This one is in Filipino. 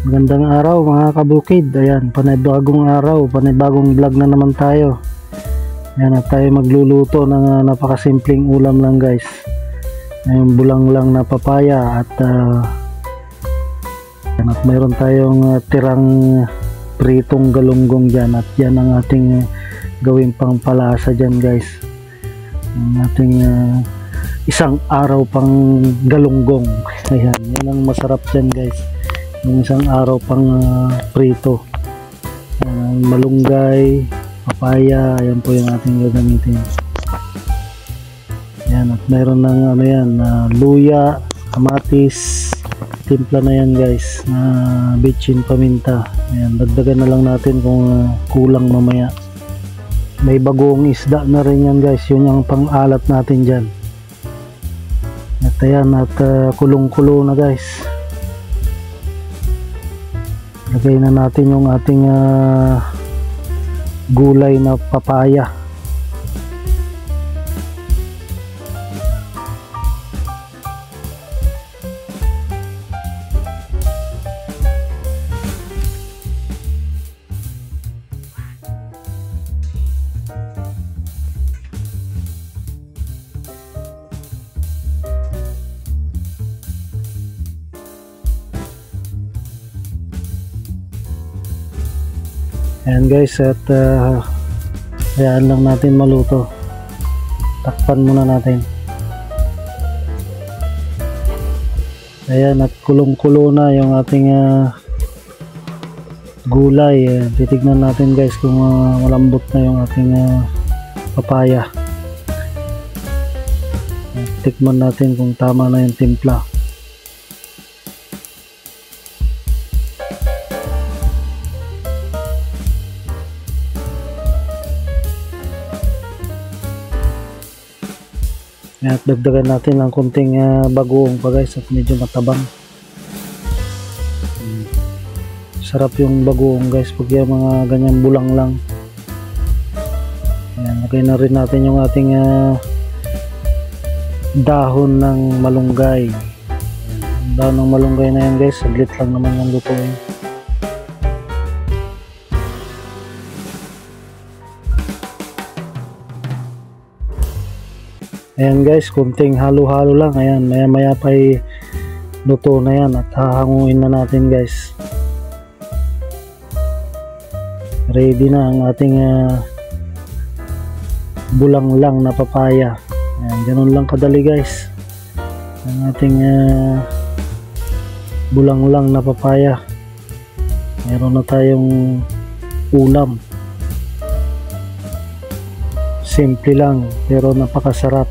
Magandang araw mga kabukid. Ayan, panibagong araw, panibagong vlog na naman tayo. Ayan, at tayo magluluto ng napakasimpleng ulam lang guys. Ayan, bulang lang na papaya at mayroon tayong tirang pritong galunggong dyan. At yan ang ating gawing pangpalasa dyan guys. Ang ating isang araw pang galunggong. Ayan, yan ang masarap dyan guys. Yung isang araw pang prito, malunggay, papaya, ayan po yung ating gagamitin. Ayan, at mayroon ng luya, kamatis, timpla na yan guys, na bitchin paminta. Ayan, dagdagan na lang natin kung kulang mamaya. May bagong isda na rin yan guys, yun yung pang-alat natin dyan. At ayan, at kulong-kulo na guys. Lagay na natin yung ating gulay na papaya. Ayan guys, at hayaan lang natin maluto. Takpan muna natin. Ayan, at kulong-kulo na yung ating gulay. Titignan natin guys kung malambot na yung ating papaya. Tikman natin kung tama na yung timpla. At dagdagan natin ng konting bagoong pa guys, at medyo matabang. Sarap yung bagoong guys pag yung mga ganyan bulang lang. Ayan, lagay na rin natin yung ating dahon ng malunggay. Ayan, dahon ng malunggay na yan guys, saglit lang naman yung lutuin. Ayan guys, kunting halo-halo lang. Ayan, maya-maya pa luto na yan at hahanguin na natin guys. Ready na ang ating bulang lang na papaya. Ayan, ganun lang kadali guys. Ang ating bulang lang na papaya. Meron na tayong ulam. Simple lang pero napakasarap.